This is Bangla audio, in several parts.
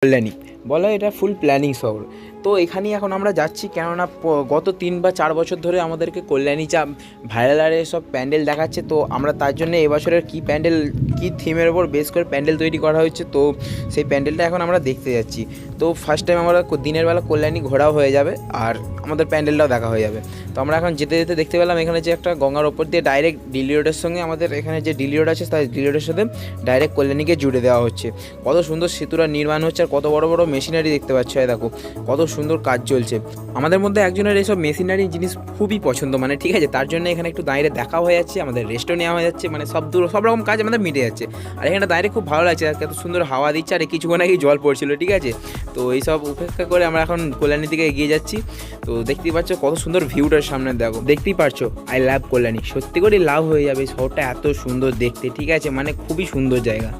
কল্যাণী বলা হয় এটা ফুল প্ল্যানিং শহর। তো এখানেই এখন আমরা যাচ্ছি, কেননা গত 3 বা 4 বছর ধরে আমাদেরকে কল্যাণী যা ভাইরাল আরে সব প্যান্ডেল দেখাচ্ছে। তো আমরা তার জন্য এবছরের কী প্যান্ডেল, কী থিমের ওপর বেস করে প্যান্ডেল তৈরি করা হয়েছে, তো সেই প্যান্ডেলটা এখন আমরা দেখতে যাচ্ছি। তো ফার্স্ট টাইম আমরা দিনের বেলা কল্যাণী ঘোরাও হয়ে যাবে আর আমাদের প্যান্ডেলটাও দেখা হয়ে যাবে। তো আমরা এখন যেতে যেতে দেখতে পেলাম এখানে যে একটা গঙ্গার ওপর দিয়ে ডাইরেক্ট ডিলি রোডের সঙ্গে আমাদের এখানে যে ডিলি রোড আছে তাই ডিলি রোডের সাথে ডাইরেক্ট কল্যাণীকে জুড়ে দেওয়া হচ্ছে। কত সুন্দর সেতুটা নির্মাণ হচ্ছে আর কত বড় বড় মেশিনারি দেখতে পাচ্ছ, দেখো কত সুন্দর কাজ চলছে। আমাদের মধ্যে একজনের এইসব মেশিনারি জিনিস খুবই পছন্দ, মানে ঠিক আছে, তার জন্য এখানে একটু দাঁড়িয়ে দেখা হয়ে যাচ্ছে, আমাদের রেস্টও নেওয়া হয়ে যাচ্ছে, মানে সব রকম কাজ আমাদের মিটে যাচ্ছে। আর এখানে দাঁড়িয়ে খুব ভালো লাগছে, এত সুন্দর হাওয়া দিচ্ছে আর কিছুক্ষণ আগেই জল পড়ছিল, ঠিক আছে। তো এইসব উপেক্ষা করে আমরা এখন কল্যাণীর দিকে এগিয়ে যাচ্ছি। তো দেখতেই পাচ্ছ কত সুন্দর ভিউটার সামনে, দেখো দেখতেই পারছো। আই লাভ কল্যাণী, সত্যি করে লাভ হয়ে যাবে, শহরটা এত সুন্দর দেখতে, ঠিক আছে, মানে খুবই সুন্দর জায়গা।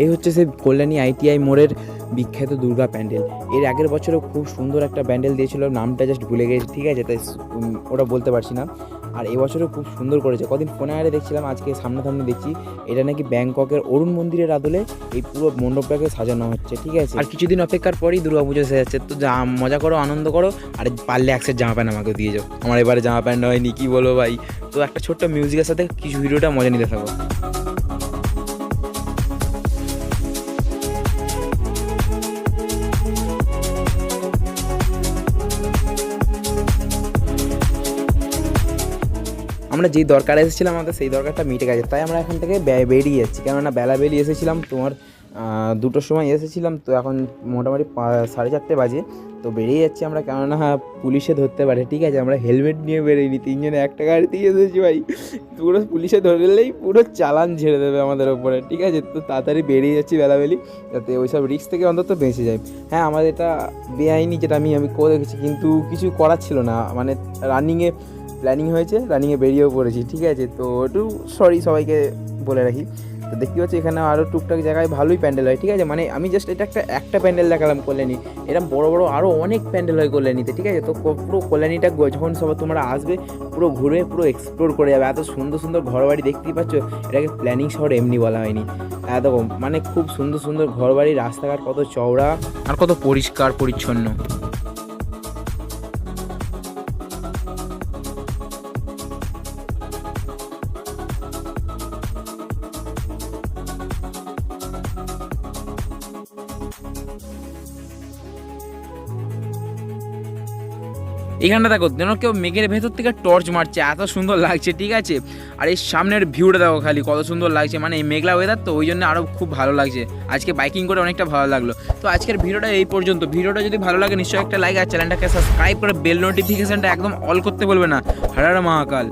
এই হচ্ছে সেই কল্যাণী আইটিআই মোড়ের বিখ্যাত দুর্গা প্যান্ডেল। এর আগের বছরও খুব সুন্দর একটা প্যান্ডেল দিয়েছিল, নামটা জাস্ট ভুলে গেছি, ঠিক আছে, তাই ওটা বলতে পারছি না। আর এবছরও খুব সুন্দর করেছে, কদিন ফোনে আরে দেখছিলাম, আজকে সামনাসামনি দেখছি এটা নাকি ব্যাংককের অরুণ মন্দিরের আদলে এই পুরো মণ্ডপটাকে সাজানো হচ্ছে, ঠিক আছে। আর কিছুদিন অপেক্ষার পরেই দুর্গা পুজো এসে যাচ্ছে, তো মজা করো, আনন্দ করো, আর পারলে এক সেট জামা প্যান্ট আমাকে দিয়ে যাও। আমার এবারে জামা প্যান্ট হয়নি, কী বলো ভাই। তো একটা ছোট্ট মিউজিকের সাথে কিছু ভিডিওটা মজা নিতে থাকো। আমরা যেই দরকার এসেছিলাম আমাদের সেই দরকারটা মিটে গেছে, তাই আমরা এখান থেকে বেরিয়ে যাচ্ছি। কেননা বেলা বেরিয়ে এসেছিলাম, তোমার 2টোর সময় এসেছিলাম, তো এখন মোটামুটি 4:30 বাজে। তো বেরিয়ে যাচ্ছি আমরা, কেননা পুলিশে ধরতে পারে, ঠিক আছে। আমরা হেলমেট নিয়ে বেরোইনি, 3জনে একটা গাড়িতেই এসেছি ভাই, পুরো পুলিশে ধরলেই পুরো চালান ঝেড়ে দেবে আমাদের ওপরে, ঠিক আছে। তো তাড়াতাড়ি বেরিয়ে যাচ্ছি বেলাবেলি, যাতে ওইসব রিস্ক থেকে অন্তত বেঁচে যায়। হ্যাঁ, আমাদের এটা বেআইনি, যেটা আমি করে দেখেছি, কিন্তু কিছু করার ছিল না, মানে রানিংয়ে প্ল্যানিং হয়েছে, রানিংয়ে বেরিয়েও পড়েছি, ঠিক আছে। তো একটু সরি সবাইকে বলে রাখি। তো দেখতে পাচ্ছি এখানে আরও টুকটাক জায়গায় ভালোই প্যান্ডেল হয়, ঠিক আছে। মানে আমি জাস্ট এটা একটা প্যান্ডেল দেখালাম কল্যাণী, এরকম বড় বড় আরও অনেক প্যান্ডেল হয় কল্যাণীতে, ঠিক আছে। তো পুরো কল্যাণীটা যখন সবাই তোমরা আসবে পুরো ঘুরে পুরো এক্সপ্লোর করে যাবে। এত সুন্দর সুন্দর ঘরবাড়ি দেখতেই পাচ্ছ, এটাকে প্ল্যানিং শহর এমনি বলা হয়নি। এত মানে খুব সুন্দর সুন্দর ঘরবাড়ি, রাস্তাঘাট কত চওড়া আর কত পরিষ্কার পরিচ্ছন্ন। এখানটা দেখো যেন কেউ মেঘের ভেতর থেকে টর্চ মারছে, এত সুন্দর লাগছে, ঠিক আছে। আর এই সামনের ভিউটা দেখো খালি কত সুন্দর লাগছে, মানে এই মেঘলা ওয়েদার, তো ওই জন্য আরও খুব ভালো লাগছে। আজকে বাইকিং করে অনেকটা ভালো লাগলো। তো আজকের ভিডিওটা এই পর্যন্ত। ভিডিওটা যদি ভালো লাগে নিশ্চয়ই একটা লাইক আর চ্যানেলটাকে সাবস্ক্রাইব করে বেল নোটিফিকেশনটা একদম অল করতে বলবে না। হর হর মহাকাল।